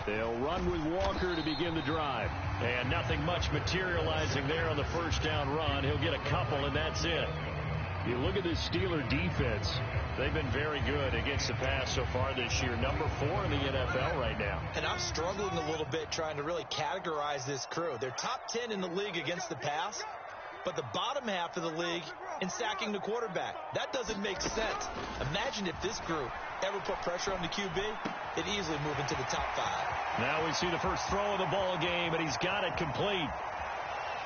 They'll run with Walker to begin the drive. And nothing much materializing there on the first down run. He'll get a couple, and that's it. You look at this Steeler defense. They've been very good against the pass so far this year. Number 4 in the NFL right now. And I'm struggling a little bit trying to really categorize this crew. They're top 10 in the league against the pass, but the bottom half of the league in sacking the quarterback. That doesn't make sense. Imagine if this group ever put pressure on the QB, they'd easily move into the top 5. Now we see the first throw of the ball game, and he's got it complete.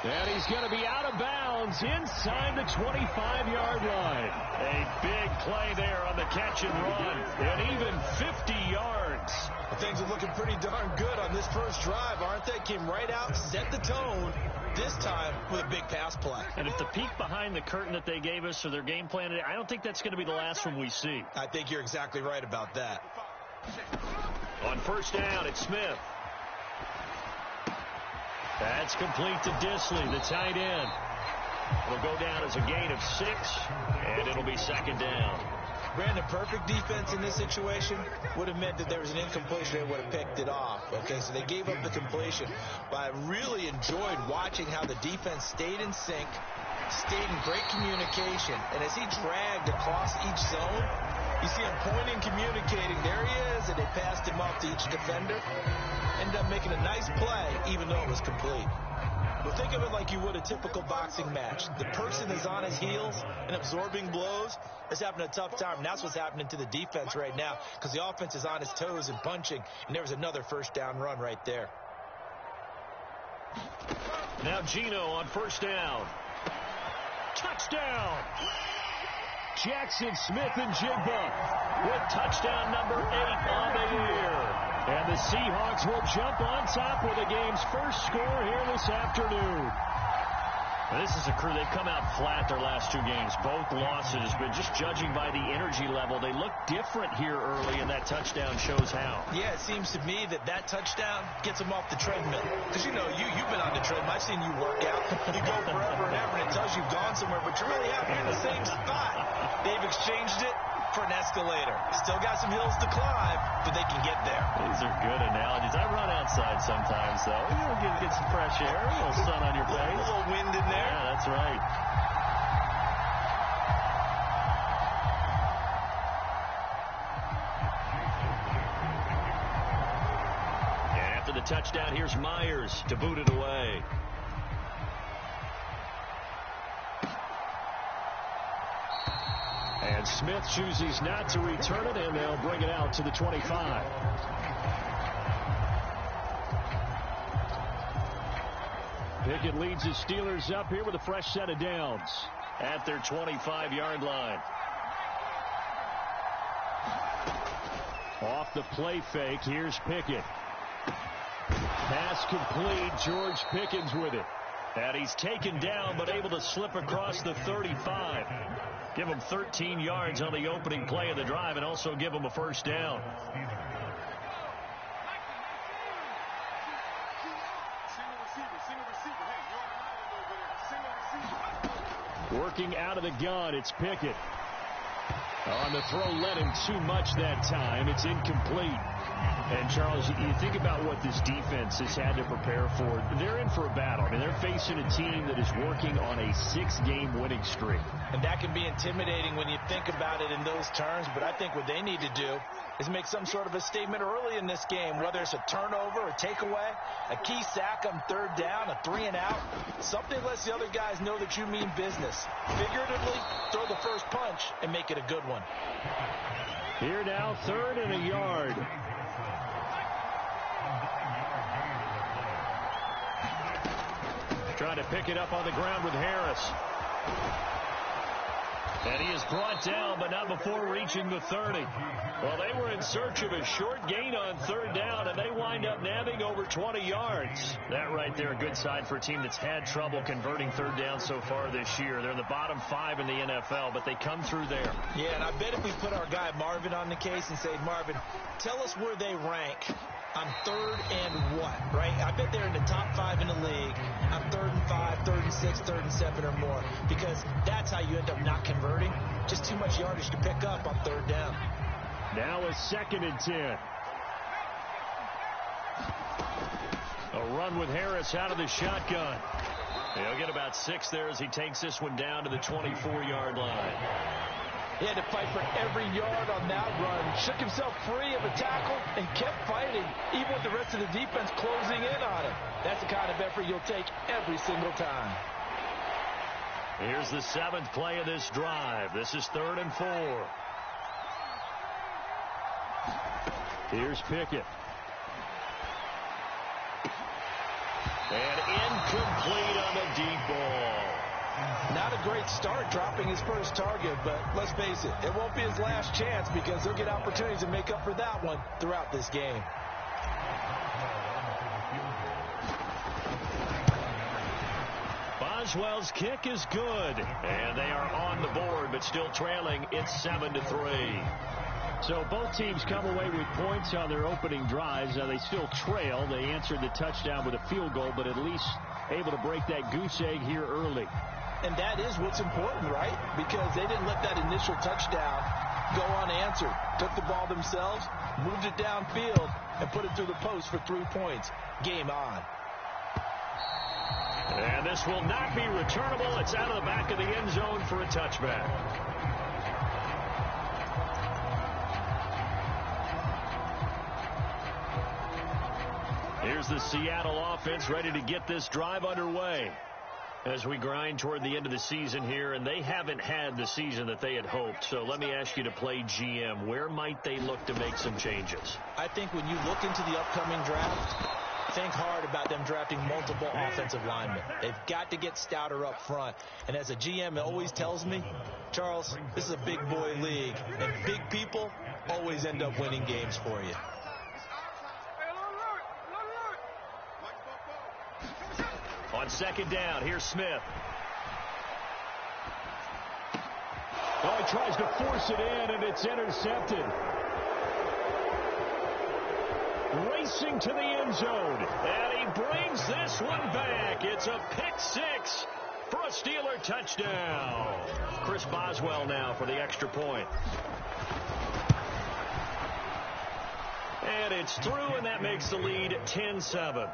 And he's going to be out of bounds inside the 25-yard line. A big play there on the catch and run, and even 50 yards. Well, things are looking pretty darn good on this first drive, aren't they? Came right out, set the tone, this time with a big pass play. And if the peek behind the curtain that they gave us or their game plan today, I don't think that's going to be the last one we see. I think you're exactly right about that. On first down, it's Smith. That's complete to Disley, the tight end. It'll go down as a gain of 6, and it'll be second down. Brandon, perfect defense in this situation would have meant that there was an incompletion. They would have picked it off. Okay, so they gave up the completion. But I really enjoyed watching how the defense stayed in sync, stayed in great communication. And as he dragged across each zone, you see him pointing, communicating. There he is, and they passed him off to each defender. Ended up making a nice play, even though it was complete. Well, think of it like you would a typical boxing match. The person is on his heels and absorbing blows is having a tough time. And that's what's happening to the defense right now because the offense is on his toes and punching. And there was another first down run right there. Now Gino on first down. Touchdown! Jackson Smith-Njigba with touchdown number 8 on the year. And the Seahawks will jump on top with the game's first score here this afternoon. This is a crew, they've come out flat their last 2 games, both losses, but just judging by the energy level, they look different here early, and that touchdown shows how. Yeah, it seems to me that touchdown gets them off the treadmill. Because, you know, you've been on the treadmill. I've seen you work out. You go forever and ever, and it tells you you've gone somewhere, but you really haven't. You're in the same spot. They've exchanged it for an escalator. Still got some hills to climb, but they can get there. These are good analogies. I run outside sometimes, though. You know, get some fresh air, a little sun on your face. A little wind in there. Yeah, that's right. And after the touchdown, here's Myers to boot it away. And Smith chooses not to return it, and they'll bring it out to the 25. Pickett leads the Steelers up here with a fresh set of downs at their 25-yard line. Off the play fake, here's Pickett. Pass complete, George Pickens with it. And he's taken down but able to slip across the 35. Give him 13 yards on the opening play of the drive and also give him a first down. Working out of the gun, it's Pickett. On the throw, led him too much that time. It's incomplete. And, Charles, you think about what this defense has had to prepare for. They're in for a battle. I mean, they're facing a team that is working on a 6-game winning streak. And that can be intimidating when you think about it in those terms. But I think what they need to do is make some sort of a statement early in this game, whether it's a turnover, a takeaway, a key sack on third down, a 3-and-out. Something lets the other guys know that you mean business. Figuratively, throw the first punch and make it a good one. Here now, 3rd and a yard. Trying to pick it up on the ground with Harris. And he is brought down, but not before reaching the 30. Well, they were in search of a short gain on 3rd down, and they wind up nabbing over 20 yards. That right there, a good sign for a team that's had trouble converting 3rd down so far this year. They're in the bottom 5 in the NFL, but they come through there. Yeah, and I bet if we put our guy Marvin on the case and say, Marvin, tell us where they rank on 3rd and what, right? I bet they're in the top 5 in the league on 3rd and 5, 3rd and 6, 3rd and 7 or more, because that's how you end up not converting. Just too much yardage to pick up on 3rd down. Now a 2nd and 10. A run with Harris out of the shotgun. He'll get about 6 there as he takes this one down to the 24-yard line. He had to fight for every yard on that run. Shook himself free of a tackle and kept fighting, even with the rest of the defense closing in on him. That's the kind of effort you'll take every single time. Here's the 7th play of this drive. This is 3rd and 4. Here's Pickett. And incomplete on the deep ball. Not a great start dropping his first target, but let's face it, it won't be his last chance because he'll get opportunities to make up for that one throughout this game. Boswell's kick is good, and they are on the board, but still trailing. It's 7-3. So both teams come away with points on their opening drives. Now they still trail. They answered the touchdown with a field goal, but at least able to break that goose egg here early. And that is what's important, right? Because they didn't let that initial touchdown go unanswered. Took the ball themselves, moved it downfield, and put it through the post for 3 points. Game on. And this will not be returnable. It's out of the back of the end zone for a touchback. Here's the Seattle offense ready to get this drive underway as we grind toward the end of the season here, and they haven't had the season that they had hoped. So let me ask you to play GM. Where might they look to make some changes? I think when you look into the upcoming draft, think hard about them drafting multiple offensive linemen. They've got to get stouter up front. And as a GM, it always tells me, Charles, this is a big boy league, and big people always end up winning games for you. On 2nd down, here's Smith. Oh, he tries to force it in, and it's intercepted. Racing to the end zone, and he brings this one back. It's a pick 6 for a Steeler touchdown. Chris Boswell now for the extra point. And it's through, and that makes the lead 10-7.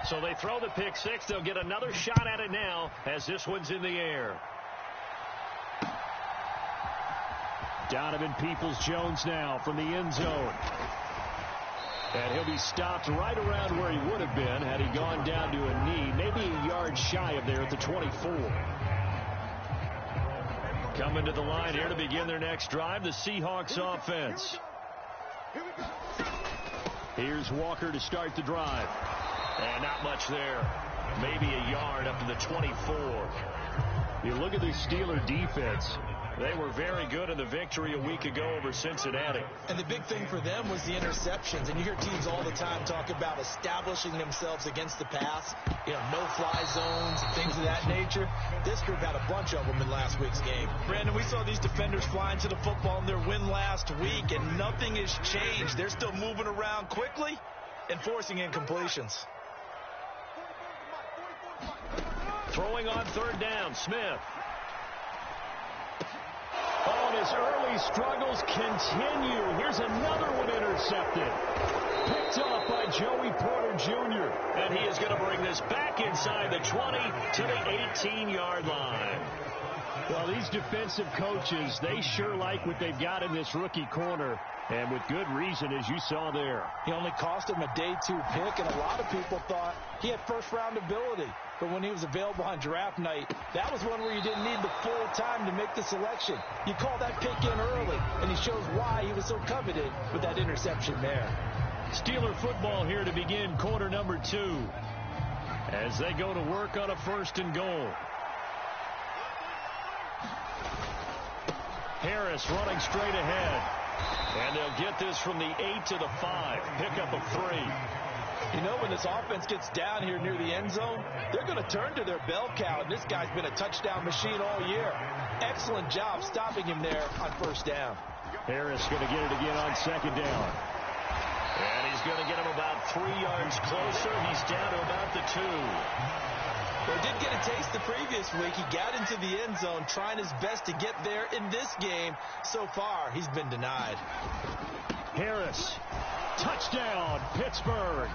So they throw the pick 6. They'll get another shot at it now as this one's in the air. Donovan Peoples-Jones now from the end zone. And he'll be stopped right around where he would have been had he gone down to a knee, maybe a yard shy of there at the 24. Coming to the line here to begin their next drive, the Seahawks offense. Here's Walker to start the drive. And not much there. Maybe a yard up to the 24. You look at the Steeler defense. They were very good in the victory a week ago over Cincinnati. And the big thing for them was the interceptions. And you hear teams all the time talk about establishing themselves against the pass. You know, no-fly zones and things of that nature. This group had a bunch of them in last week's game. Brandon, we saw these defenders flying to the football in their win last week, and nothing has changed. They're still moving around quickly and forcing incompletions. Throwing on 3rd down, Smith. Oh, and his early struggles continue. Here's another one intercepted. Picked off by Joey Porter Jr. And he is going to bring this back inside the 20 to the 18-yard line. Well, these defensive coaches, they sure like what they've got in this rookie corner. And with good reason, as you saw there. He only cost him a day 2 pick, and a lot of people thought he had first-round ability. But when he was available on draft night, that was one where you didn't need the full time to make the selection. You call that pick in early, and he shows why he was so coveted with that interception there. Steeler football here to begin quarter number 2 as they go to work on a 1st and goal. Harris running straight ahead. And they'll get this from the 8 to the 5. Pickup of 3. You know, when this offense gets down here near the end zone, they're going to turn to their bell cow, and this guy's been a touchdown machine all year. Excellent job stopping him there on 1st down. Harris going to get it again on 2nd down. going to get him about 3 yards closer. He's down to about the 2. Well, he did get a taste the previous week. He got into the end zone trying his best to get there in this game. So far, he's been denied. Harris, touchdown, Pittsburgh.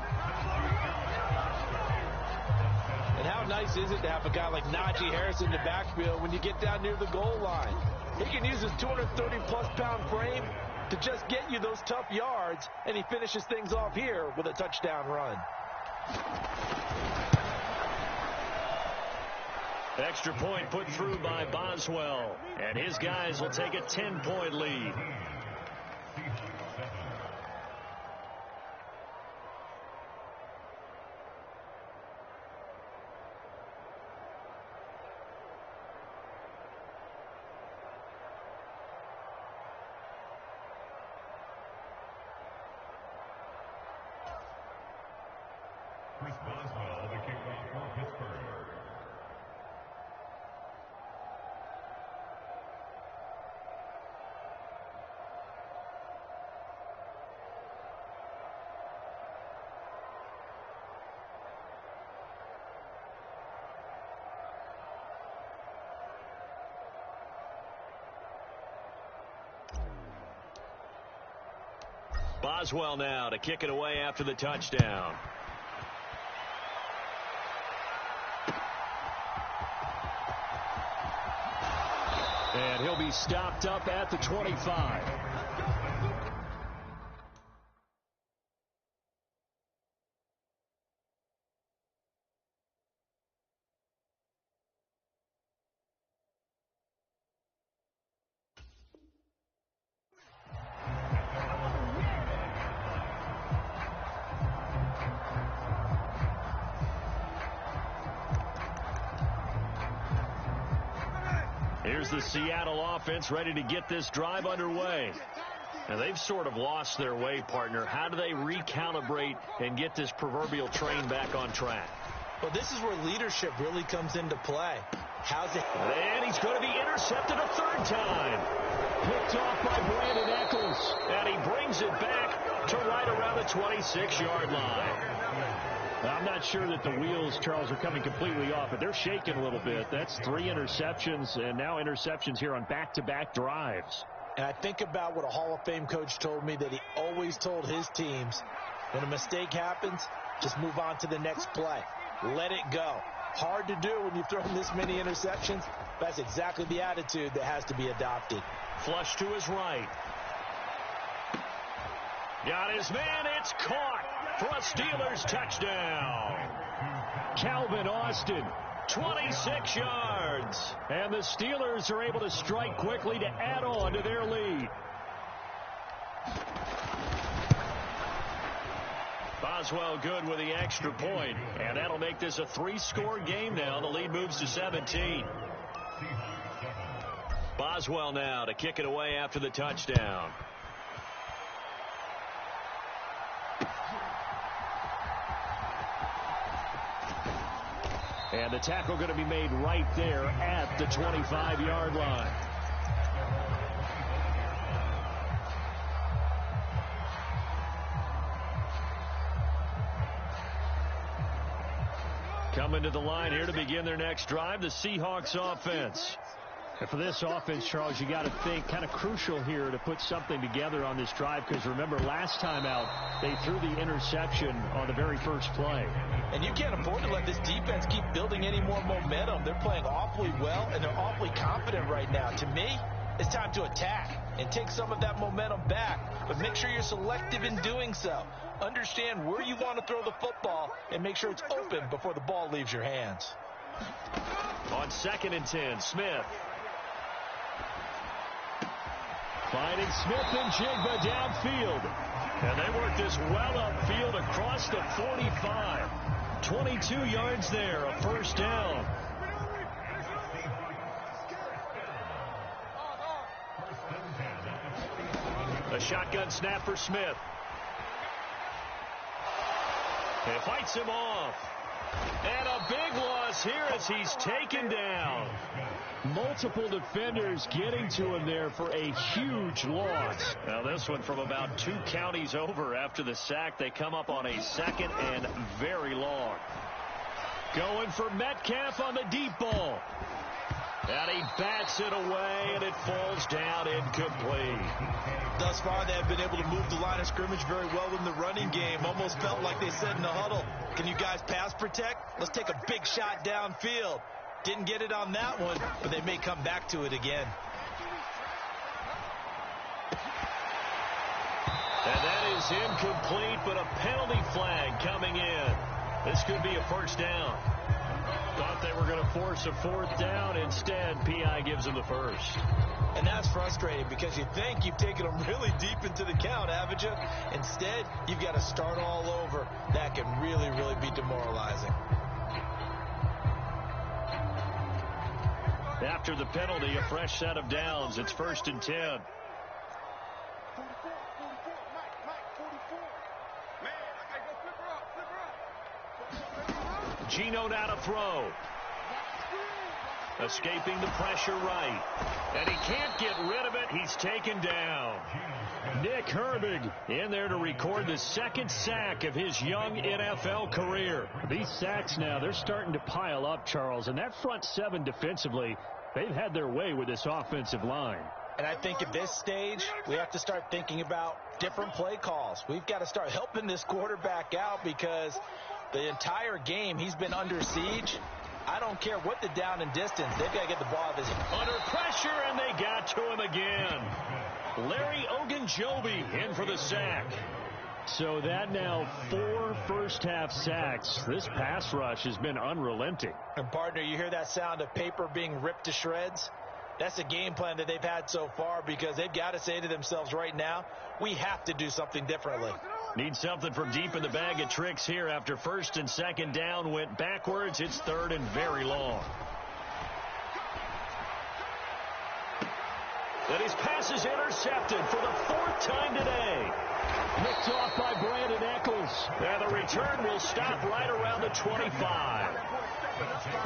And how nice is it to have a guy like Najee Harris in the backfield when you get down near the goal line? He can use his 230-plus pound frame to just get you those tough yards, and he finishes things off here with a touchdown run. Extra point put through by Boswell, and his guys will take a 10-point lead. Chris Boswell, the kickoff for Pittsburgh. Boswell now to kick it away after the touchdown. And he'll be stopped up at the 25. Here's the Seattle offense ready to get this drive underway. Now, they've sort of lost their way, partner. How do they recalibrate and get this proverbial train back on track? Well, this is where leadership really comes into play. How's it? And he's going to be intercepted a third time. Picked off by Brandon Eccles. And he brings it back to right around the 26-yard line. I'm not sure that the wheels, Charles, are coming completely off, but they're shaking a little bit. That's 3 interceptions, and now interceptions here on back-to-back drives. And I think about what a Hall of Fame coach told me that he always told his teams, when a mistake happens, just move on to the next play. Let it go. Hard to do when you've thrown this many interceptions. That's exactly the attitude that has to be adopted. Flush to his right. Got his man. It's caught for a Steelers touchdown. Calvin Austin, 26 yards. And the Steelers are able to strike quickly to add on to their lead. Boswell good with the extra point, and that'll make this a 3-score game now. The lead moves to 17. Boswell now to kick it away after the touchdown. And the tackle going to be made right there at the 25-yard line. Coming to the line here to begin their next drive, the Seahawks offense. And for this offense, Charles, you got to think kind of crucial here to put something together on this drive, because remember, last time out, they threw the interception on the very first play. And you can't afford to let this defense keep building any more momentum. They're playing awfully well, and they're awfully confident right now. To me, it's time to attack and take some of that momentum back, but make sure you're selective in doing so. Understand where you want to throw the football and make sure it's open before the ball leaves your hands. On 2nd and 10, Smith. Finding Smith and Jigba downfield. And they work this well upfield across the 45. 22 yards there, a first down. A shotgun snap for Smith. And fights him off. And a big loss here as he's taken down. Multiple defenders getting to him there for a huge loss. Now this one from about 2 counties over after the sack. They come up on a second and very long. Going for Metcalf on the deep ball. And he bats it away, and it falls down incomplete. Thus far, they have been able to move the line of scrimmage very well in the running game. Almost felt like they said in the huddle, can you guys pass protect? Let's take a big shot downfield. Didn't get it on that one, but they may come back to it again. And that is incomplete, but a penalty flag coming in. This could be a first down. Thought they were going to force a 4th down. Instead, P.I. gives them the first. And that's frustrating because you think you've taken them really deep into the count, haven't you? Instead, you've got to start all over. That can really, really be demoralizing. After the penalty, a fresh set of downs. It's 1st and 10. Gino now to throw. Escaping the pressure right. And he can't get rid of it. He's taken down. Nick Herbig in there to record the 2nd sack of his young NFL career. These sacks now, they're starting to pile up, Charles. And that front 7 defensively, they've had their way with this offensive line. And I think at this stage, we have to start thinking about different play calls. We've got to start helping this quarterback out because the entire game he's been under siege. I don't care what the down and distance. They've got to get the ball out of his under pressure, and they got to him again. Larry Ogunjobi in for the sack. So that now 4 first-half sacks. This pass rush has been unrelenting. And, partner, you hear that sound of paper being ripped to shreds? That's a game plan that they've had so far because they've got to say to themselves right now, we have to do something differently. Need something from deep in the bag of tricks here after 1st and 2nd down went backwards. It's 3rd and very long. And his pass is intercepted for the 4th time today. Picked off by Brandon Eccles. And the return will stop right around the 25.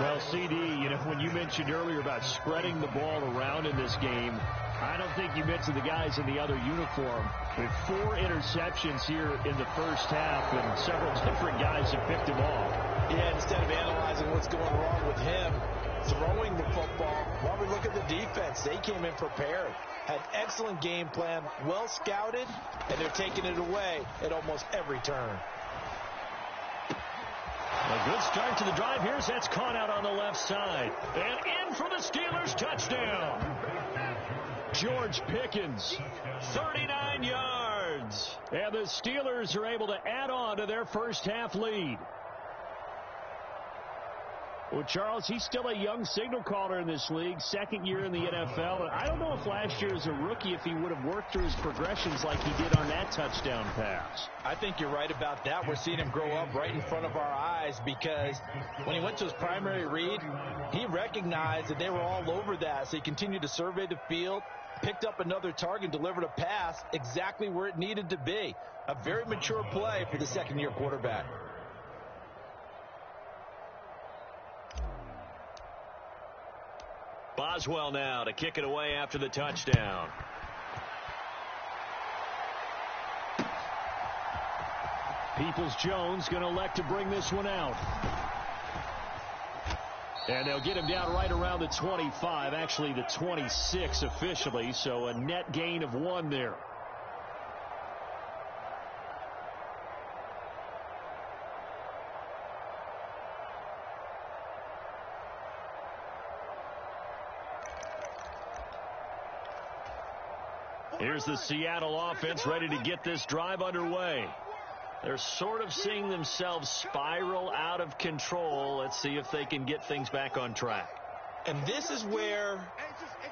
Well, CD, you know, when you mentioned earlier about spreading the ball around in this game, I don't think you mentioned the guys in the other uniform. With 4 interceptions here in the first half, and several different guys have picked him off. Yeah, instead of analyzing what's going wrong with him, throwing the football, while we look at the defense, they came in prepared. Had excellent game plan, well scouted, and they're taking it away at almost every turn. A good start to the drive here. That's caught out on the left side. And in for the Steelers touchdown. George Pickens, 39 yards. And the Steelers are able to add on to their first half lead. Well, Charles, he's still a young signal caller in this league, 2nd year in the NFL. And I don't know if last year as a rookie, if he would have worked through his progressions like he did on that touchdown pass. I think you're right about that. We're seeing him grow up right in front of our eyes because when he went to his primary read, he recognized that they were all over that. So he continued to survey the field, picked up another target, delivered a pass exactly where it needed to be. A very mature play for the 2nd-year quarterback. Boswell now to kick it away after the touchdown. Peoples-Jones going to elect to bring this one out. And they'll get him down right around the 25, actually the 26 officially, so a net gain of 1 there. Here's the Seattle offense ready to get this drive underway. They're sort of seeing themselves spiral out of control. Let's see if they can get things back on track. And this is where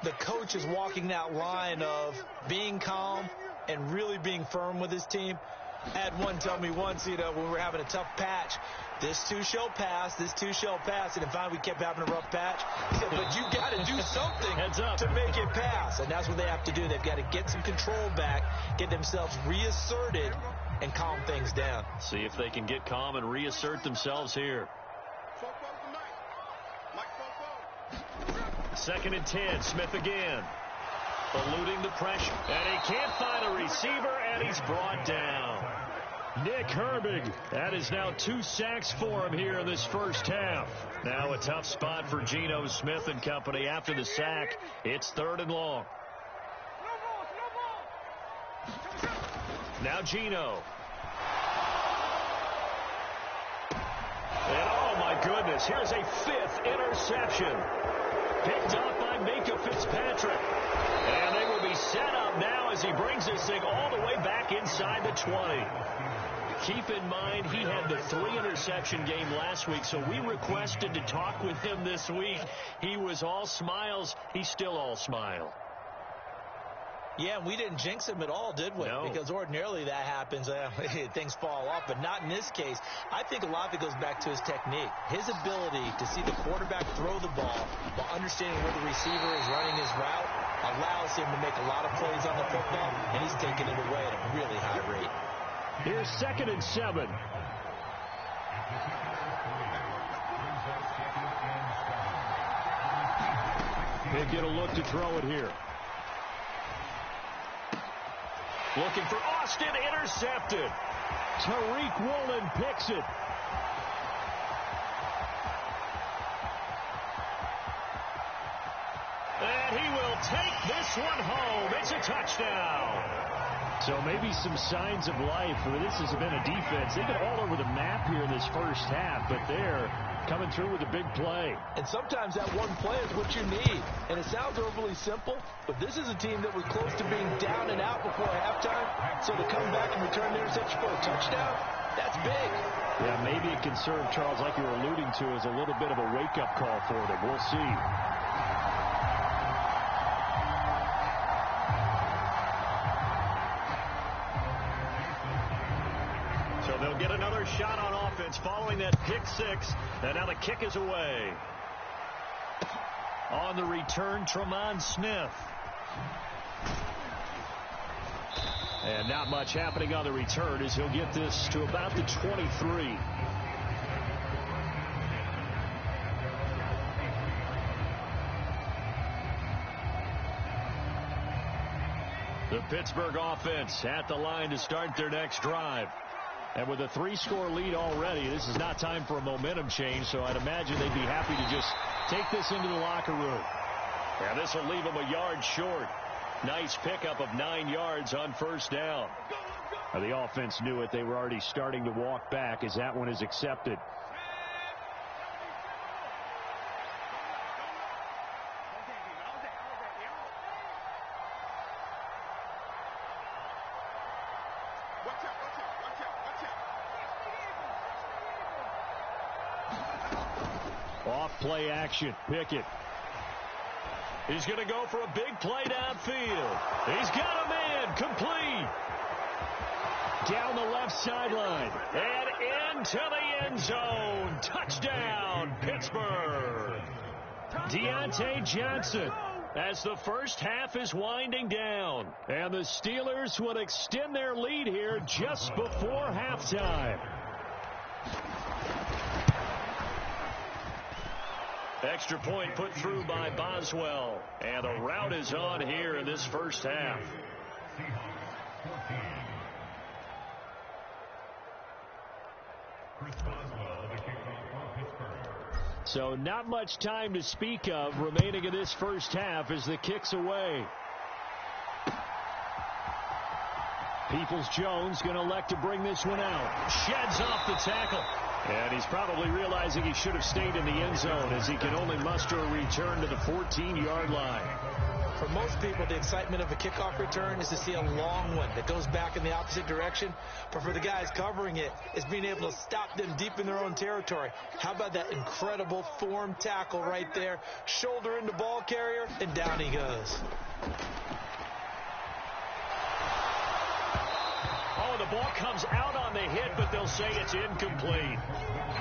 the coach is walking that line of being calm and really being firm with his team. I had one tell me once, you know, when we were having a tough patch, this too shall pass, this too shall pass. And finally we kept having a rough patch. He said, but you got to do something to make it pass. And that's what they have to do. They've got to get some control back, get themselves reasserted, and calm things down. See if they can get calm and reassert themselves here. 2nd and 10. Smith again. Eluding the pressure. And he can't find a receiver, and he's brought down. Nick Herbig. That is now 2 sacks for him here in this first half. Now a tough spot for Geno Smith and company. After the sack, it's 3rd and long. Now Geno. And oh my goodness, here's a 5th interception. Picked up by Minka Fitzpatrick. And they will be set up now as he brings this thing all the way back inside the 20. Keep in mind, he had the 3-interception game last week, so we requested to talk with him this week. He was all smiles. He's still all smile. Yeah, and we didn't jinx him at all, did we? No. Because ordinarily that happens. Things fall off, but not in this case. I think a lot of it goes back to his technique. His ability to see the quarterback throw the ball while understanding where the receiver is running his route allows him to make a lot of plays on the football, and he's taking it away at a really high rate. Here's 2nd and 7. They get a look to throw it here. Looking for Austin, intercepted. Tariq Woolen picks it. And he will take this one home. It's a touchdown. So maybe some signs of life. This has been a defense. They've been all over the map here in this first half, but they're coming through with a big play. And sometimes that one play is what you need. And it sounds overly simple, but this is a team that was close to being down and out before halftime. So to come back and return the interception for a touchdown, that's big. Yeah, maybe it can serve, Charles, like you were alluding to, as a little bit of a wake-up call for them. We'll see. So they'll get another shot on offense following that pick 6. And now the kick is away. On the return, Tremont Smith. And not much happening on the return as he'll get this to about the 23. The Pittsburgh offense at the line to start their next drive. And with a 3-score lead already, this is not time for a momentum change, so I'd imagine they'd be happy to just take this into the locker room. And this will leave them a yard short. Nice pickup of 9 yards on first down. Now, the offense knew it. They were already starting to walk back as that one is accepted. Off play action. Pickett. He's going to go for a big play downfield. He's got a man. Complete. Down the left sideline. And into the end zone. Touchdown, Pittsburgh. Deontay Johnson as the first half is winding down. And the Steelers will extend their lead here just before halftime. Extra point put through by Boswell. And the route is on here in this first half. So not much time to speak of remaining in this first half as the kick's away. Peoples-Jones going to elect to bring this one out. Sheds off the tackle. And he's probably realizing he should have stayed in the end zone as he can only muster a return to the 14-yard line. For most people, the excitement of a kickoff return is to see a long one that goes back in the opposite direction. But for the guys covering it, it's being able to stop them deep in their own territory. How about that incredible form tackle right there? Shoulder into ball carrier, and down he goes. Oh, the ball comes out on the hit, but they'll say it's incomplete.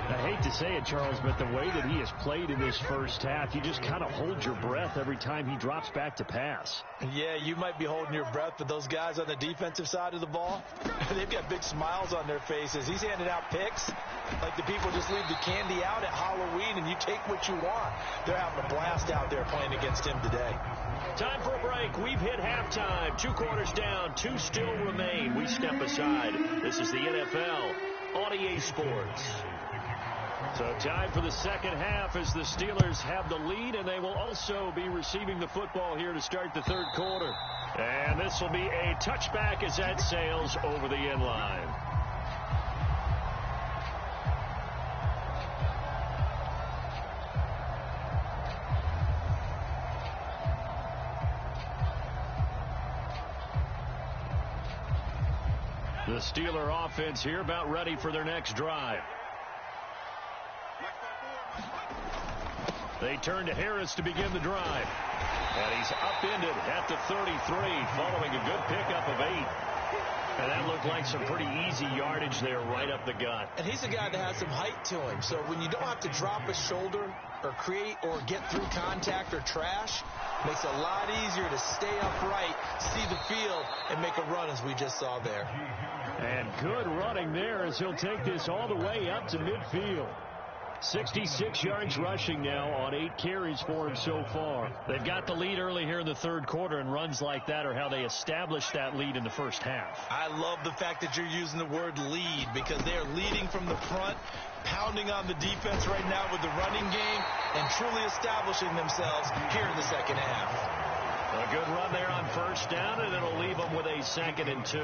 I hate to say it, Charles, but the way that he has played in this first half, you just kind of hold your breath every time he drops back to pass. Yeah, you might be holding your breath, but those guys on the defensive side of the ball, they've got big smiles on their faces. He's handing out picks like the people just leave the candy out at Halloween and you take what you want. They're having a blast out there playing against him today. Time for a break. We've hit halftime. 2 quarters down. 2 still remain. We step aside. This is the NFL on EA Sports. So time for the second half as the Steelers have the lead, and they will also be receiving the football here to start the third quarter. And this will be a touchback as that sails over the end line. The Steeler offense here about ready for their next drive. They turn to Harris to begin the drive. And he's upended at the 33 following a good pickup of 8. And that looked like some pretty easy yardage there right up the gut. And he's a guy that has some height to him. So when you don't have to drop a shoulder or create or get through contact or trash, makes it a lot easier to stay upright, see the field, and make a run as we just saw there. And good running there as he'll take this all the way up to midfield. 66 yards rushing now on 8 carries for him so far. They've got the lead early here in the third quarter, and runs like that are how they established that lead in the first half. I love the fact that you're using the word lead because they are leading from the front, pounding on the defense right now with the running game, and truly establishing themselves here in the second half. A good run there on first down, and it'll leave them with a 2nd and 2.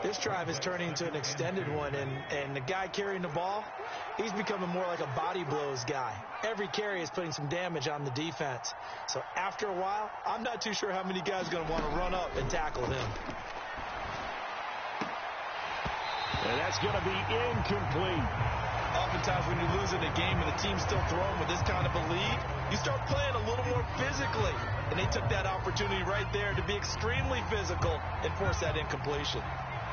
This drive is turning into an extended one, and the guy carrying the ball, he's becoming more like a body blows guy. Every carry is putting some damage on the defense. So after a while, I'm not too sure how many guys are going to want to run up and tackle him. And that's going to be incomplete. Oftentimes when you're losing a game and the team's still throwing with this kind of a lead, you start playing a little more physically. And they took that opportunity right there to be extremely physical and force that incompletion.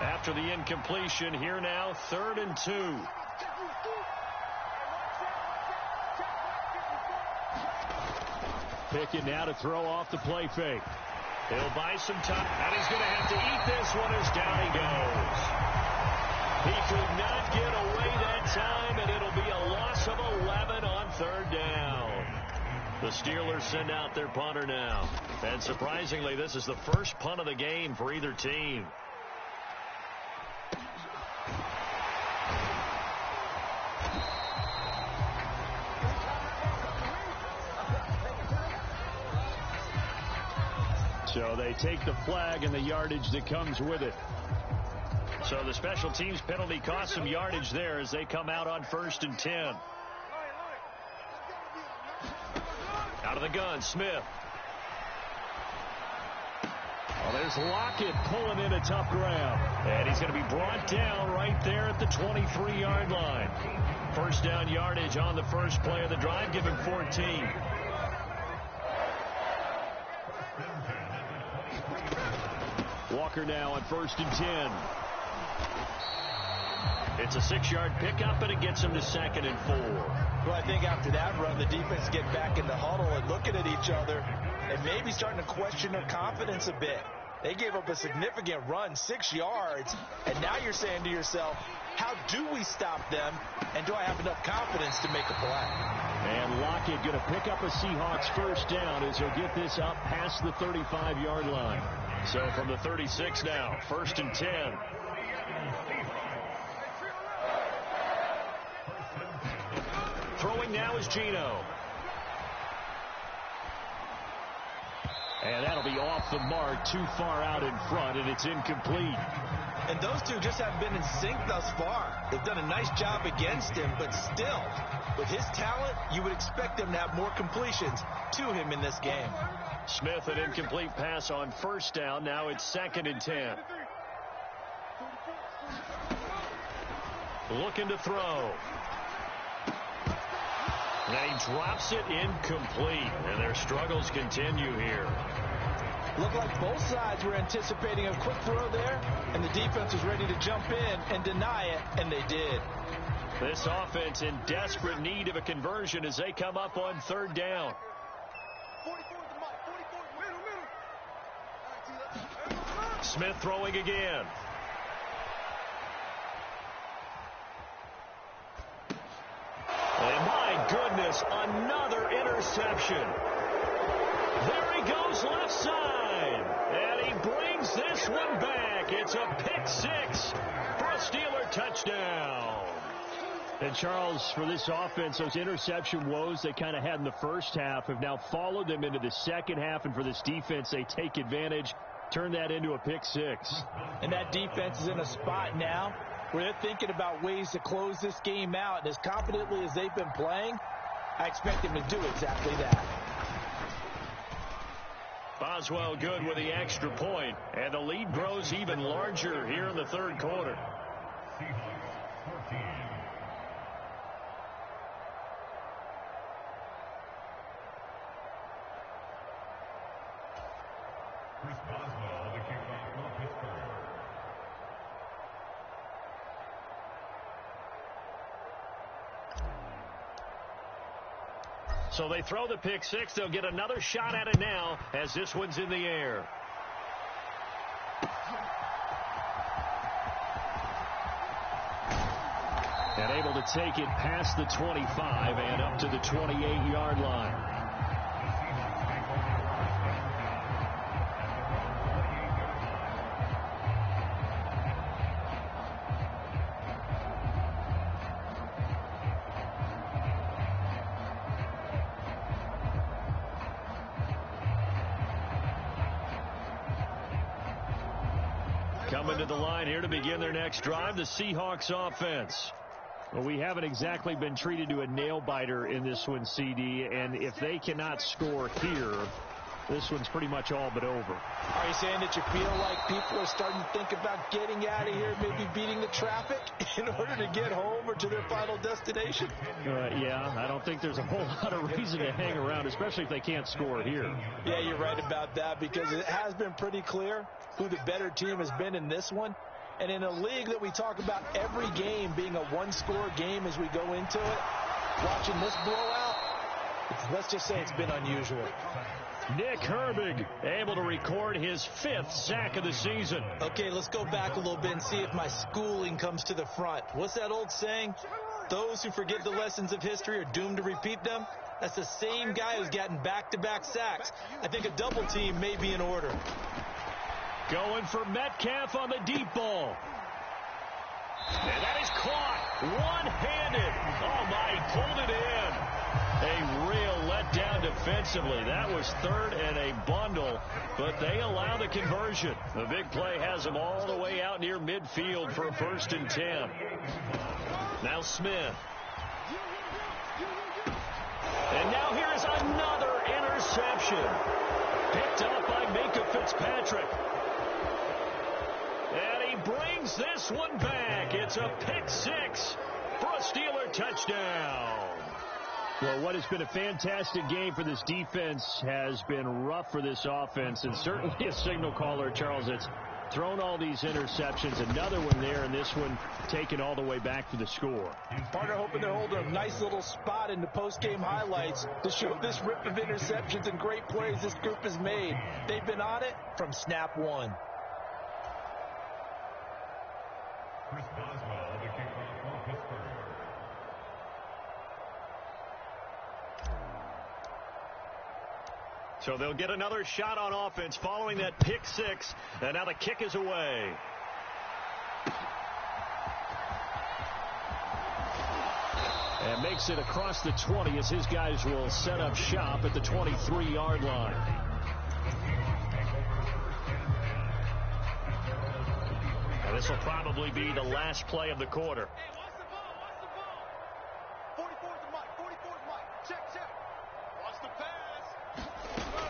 After the incompletion, here now, 3rd and 2. Pickett now to throw off the play fake. He'll buy some time, and he's going to have to eat this one as down he goes. He could not get away that time, and it'll be a loss of 11 on 3rd down. The Steelers send out their punter now. And surprisingly, this is the first punt of the game for either team. So they take the flag and the yardage that comes with it. So the special teams penalty cost some yardage there as they come out on 1st and 10. Out of the gun, Smith. Oh, there's Lockett pulling in a tough grab. And he's going to be brought down right there at the 23-yard line. First down yardage on the first play of the drive, give him 14. Walker now on 1st and 10. It's a 6-yard pickup, and it gets him to 2nd and 4. Well, I think after that run, the defense get back in the huddle and looking at each other and maybe starting to question their confidence a bit. They gave up a significant run, 6 yards, and now you're saying to yourself, how do we stop them, and do I have enough confidence to make a play? And Lockett going to pick up a Seahawks first down as he'll get this up past the 35-yard line. So from the 36 now, 1st and 10. Throwing now is Geno. And that'll be off the mark, too far out in front, and it's incomplete. And those two just haven't been in sync thus far. They've done a nice job against him, but still, with his talent, you would expect them to have more completions to him in this game. Smith, an incomplete pass on first down. Now it's 2nd and 10. Looking to throw. And he drops it incomplete. And their struggles continue here. Looked like both sides were anticipating a quick throw there, and the defense was ready to jump in and deny it, and they did. This offense in desperate need of a conversion as they come up on third down. Smith throwing again. And my goodness, another interception. There he goes left side. And he brings this one back. It's a pick six for a Steeler touchdown. And Charles, for this offense, those interception woes they kind of had in the first half have now followed them into the second half. And for this defense, they take advantage, turn that into a pick six. And that defense is in a spot now where they're thinking about ways to close this game out. And as confidently as they've been playing, I expect them to do exactly that. Boswell good with the extra point, and the lead grows even larger here in the third quarter. Seahawks 14. Chris Boswell, the kickoff for Pittsburgh. So they throw the pick six. They'll get another shot at it now as this one's in the air. And able to take it past the 25 and up to the 28-yard line. Coming to the line here to begin their next drive, the Seahawks offense. Well, we haven't exactly been treated to a nail-biter in this one, CD, and if they cannot score here, this one's pretty much all but over. Are you saying that you feel like people are starting to think about getting out of here, maybe beating the traffic in order to get home or to their final destination? Yeah, I don't think there's a whole lot of reason to hang around, especially if they can't score here. Yeah, you're right about that, because it has been pretty clear who the better team has been in this one. And in a league that we talk about every game being a one-score game as we go into it, watching this blowout, let's just say it's been unusual. Nick Herbig able to record his 5th sack of the season. Okay, let's go back a little bit and see if my schooling comes to the front. What's that old saying? Those who forget the lessons of history are doomed to repeat them. That's the same guy who's gotten back-to-back sacks. I think a double team may be in order. Going for Metcalf on the deep ball. And that is caught one-handed. Oh, my, he pulled it in. A real letdown defensively. That was third and a bundle, but they allow the conversion. The big play has them all the way out near midfield for a 1st and 10. Now Smith. And now here is another interception. Picked up by Minka Fitzpatrick. And he brings this one back. It's a pick six for a Steeler touchdown. Well, what has been a fantastic game for this defense has been rough for this offense, and certainly a signal caller, Charles, that's thrown all these interceptions. Another one there, and this one taken all the way back to the score. Partner hoping they're holding a nice little spot in the post-game highlights to show this rip of interceptions and great plays this group has made. They've been on it from snap one. Chris Boswell, the kickoff for Pittsburgh. So they'll get another shot on offense following that pick six, and now the kick is away. And makes it across the 20 as his guys will set up shop at the 23-yard line. And this will probably be the last play of the quarter.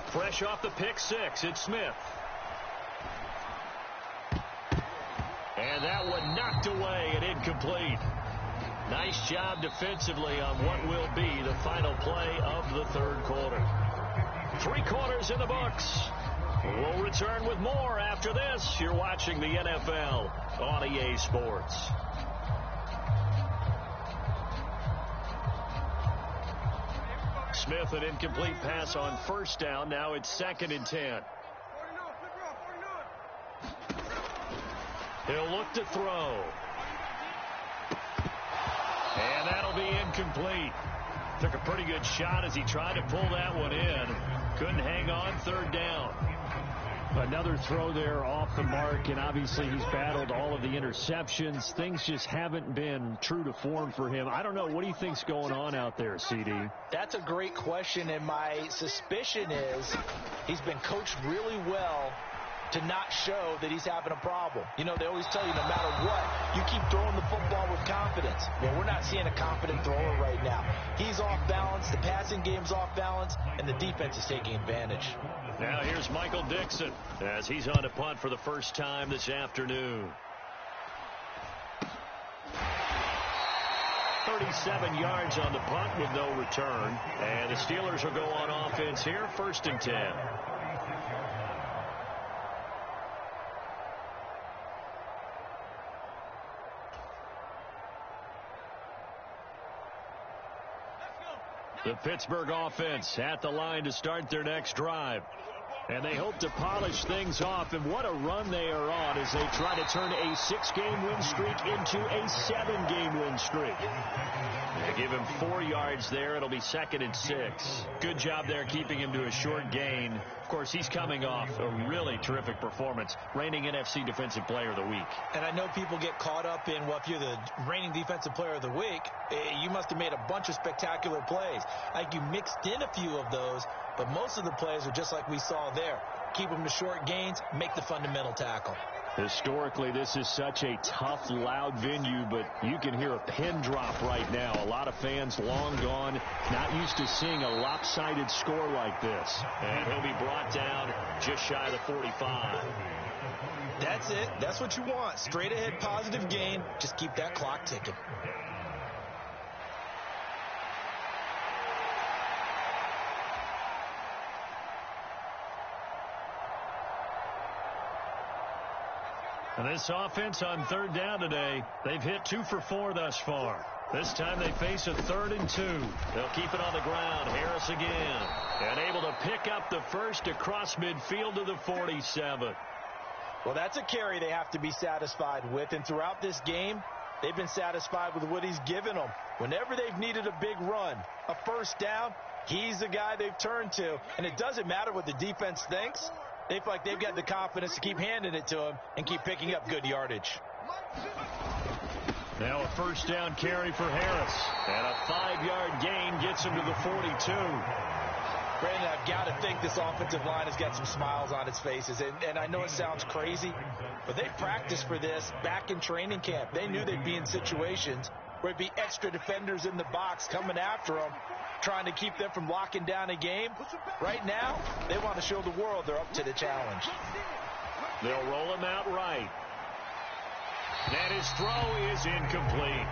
Fresh off the pick six, it's Smith. And that one knocked away and incomplete. Nice job defensively on what will be the final play of the third quarter. 3 quarters in the books. We'll return with more after this. You're watching the NFL on EA Sports. Smith, an incomplete pass on first down. Now it's 2nd and 10. He'll look to throw. And that'll be incomplete. Took a pretty good shot as he tried to pull that one in. Couldn't hang on, 3rd down. Another throw there off the mark, and obviously he's battled all of the interceptions. Things just haven't been true to form for him. I don't know. What do you think's going on out there, CD? That's a great question, and my suspicion is he's been coached really well to not show that he's having a problem. You know, they always tell you no matter what, you keep throwing the football with confidence. Well, we're not seeing a confident thrower right now. He's off balance, the passing game's off balance, and the defense is taking advantage. Now here's Michael Dixon as he's on a punt for the first time this afternoon. 37 yards on the punt with no return. And the Steelers will go on offense here, 1st and 10. The Pittsburgh offense at the line to start their next drive. And they hope to polish things off. And what a run they are on as they try to turn a 6-game win streak into a 7-game win streak. They give him 4 yards there. It'll be 2nd and 6. Good job there keeping him to a short gain. Of course, he's coming off a really terrific performance. Reigning NFC Defensive Player of the Week. And I know people get caught up in, well, if you're the reigning Defensive Player of the Week, you must have made a bunch of spectacular plays. Like you mixed in a few of those, but most of the plays are just like we saw there. Keep them to short gains, make the fundamental tackle. Historically, this is such a tough, loud venue, but you can hear a pin drop right now. A lot of fans long gone, not used to seeing a lopsided score like this. And he'll be brought down just shy of the 45. That's it. That's what you want. Straight ahead positive gain. Just keep that clock ticking. And this offense on 3rd down today, they've hit 2 for 4 thus far. This time they face a 3rd and 2. They'll keep it on the ground. Harris again. And able to pick up the first across midfield to the 47. Well, that's a carry they have to be satisfied with. And throughout this game, they've been satisfied with what he's given them. Whenever they've needed a big run, a 1st down, he's the guy they've turned to. And it doesn't matter what the defense thinks. They feel like they've got the confidence to keep handing it to him and keep picking up good yardage. Now a 1st down carry for Harris. And a 5-yard gain gets him to the 42. Brandon, I've got to think this offensive line has got some smiles on its faces. And I know it sounds crazy, but they practiced for this back in training camp. They knew they'd be in situations where it'd be extra defenders in the box coming after them, trying to keep them from locking down a game. Right now, they want to show the world they're up to the challenge. They'll roll him out right. And his throw is incomplete.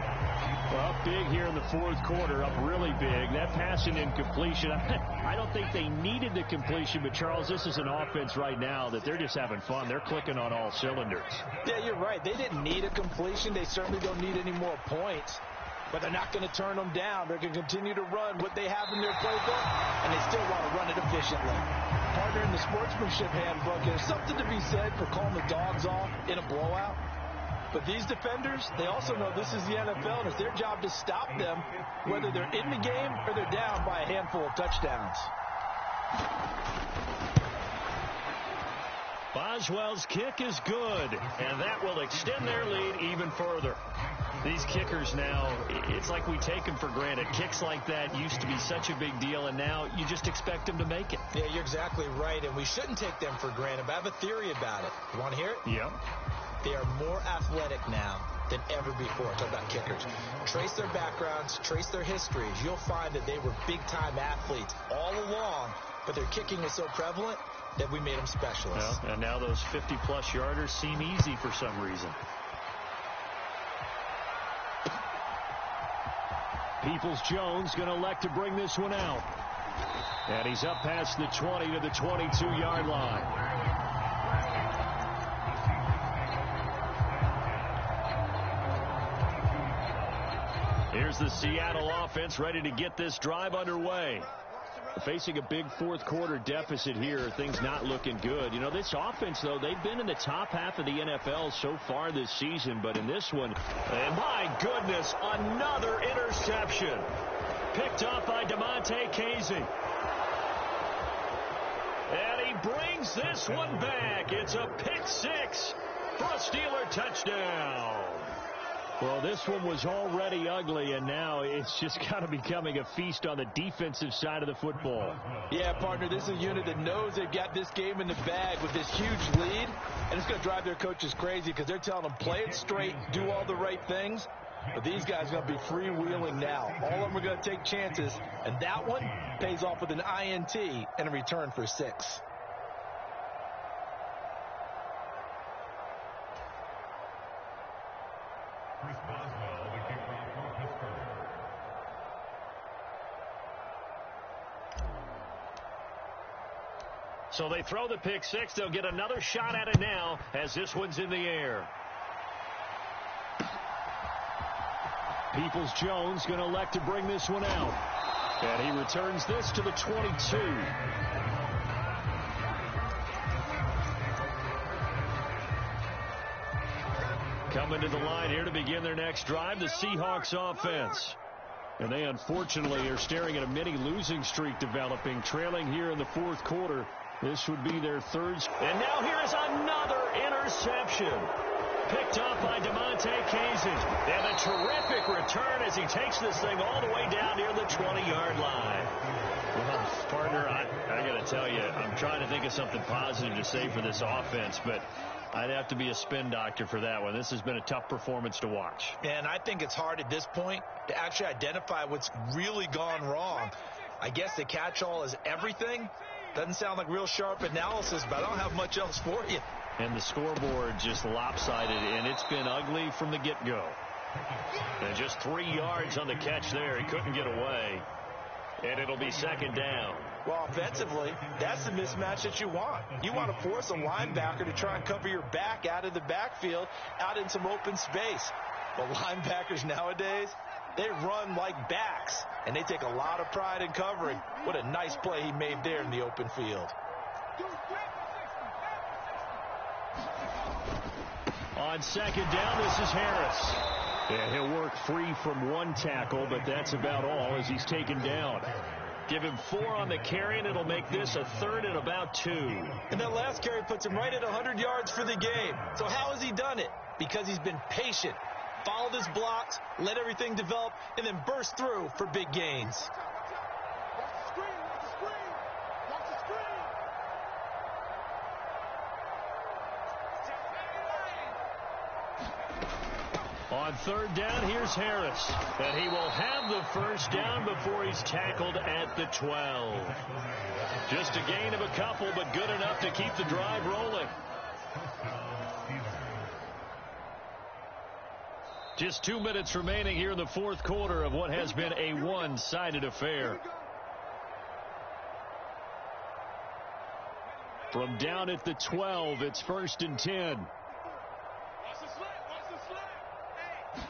Well, up big here in the 4th quarter, up really big. That pass and incompletion, I don't think they needed the completion, but Charles, this is an offense right now that they're just having fun. They're clicking on all cylinders. Yeah, you're right. They didn't need a completion. They certainly don't need any more points. But they're not going to turn them down. They're going to continue to run what they have in their playbook, and they still want to run it efficiently. Partner, in the sportsmanship handbook, there's something to be said for calling the dogs off in a blowout. But these defenders, they also know this is the NFL, and it's their job to stop them, whether they're in the game or they're down by a handful of touchdowns. Boswell's kick is good, and that will extend their lead even further. These kickers now, it's like we take them for granted. Kicks like that used to be such a big deal, and now you just expect them to make it. Yeah, you're exactly right, and we shouldn't take them for granted, but I have a theory about it. You want to hear it? Yep. They are more athletic now than ever before. Talk about kickers. Trace their backgrounds, trace their histories. You'll find that they were big-time athletes all along, but their kicking was so prevalent that we made them specialists. Well, and now those 50-plus yarders seem easy for some reason. Peoples-Jones going to elect to bring this one out. And he's up past the 20 to the 22-yard line. Here's the Seattle offense ready to get this drive underway. Facing a big fourth quarter deficit here, things not looking good. You know, this offense, though, they've been in the top half of the NFL so far this season, but in this one, and my goodness, another interception. Picked off by DeMonte Casey. And he brings this one back. It's a pick six for a Steeler touchdown. Well, this one was already ugly, and now it's just kind of becoming a feast on the defensive side of the football. Yeah, partner, this is a unit that knows they've got this game in the bag with this huge lead, and it's going to drive their coaches crazy because they're telling them play it straight, do all the right things. But these guys are going to be freewheeling now. All of them are going to take chances, and that one pays off with an INT and a return for 6. So they throw the pick six. They'll get another shot at it now as this one's in the air. Peoples-Jones going to elect to bring this one out. And he returns this to the 22. Coming to the line here to begin their next drive, the Seahawks offense. And they unfortunately are staring at a mini losing streak developing, trailing here in the fourth quarter. This would be their third. And now here's another interception. Picked off by DeMonte Casey. And a terrific return as he takes this thing all the way down near the 20-yard line. Well, partner, I got to tell you, I'm trying to think of something positive to say for this offense, but I'd have to be a spin doctor for that one. This has been a tough performance to watch. And I think it's hard at this point to actually identify what's really gone wrong. I guess the catch-all is everything. Doesn't sound like real sharp analysis, but I don't have much else for you. And the scoreboard just lopsided, and it's been ugly from the get-go. And just 3 yards on the catch there. He couldn't get away. And it'll be second down. Well, offensively, that's the mismatch that you want. You want to force a linebacker to try and cover your back out of the backfield, out in some open space. But linebackers nowadays, they run like backs, and they take a lot of pride in covering. What a nice play he made there in the open field. On second down, this is Harris. And he'll work free from one tackle, but that's about all as he's taken down. Give him 4 on the carry, and it'll make this a third and about 2. And that last carry puts him right at 100 yards for the game. So how has he done it? Because he's been patient, followed his blocks, let everything develop, and then burst through for big gains. On third down, here's Harris. And he will have the first down before he's tackled at the 12. Just a gain of a couple, but good enough to keep the drive rolling. Just 2 minutes remaining here in the fourth quarter of what has been a one-sided affair. From down at the 12, it's 1st and 10.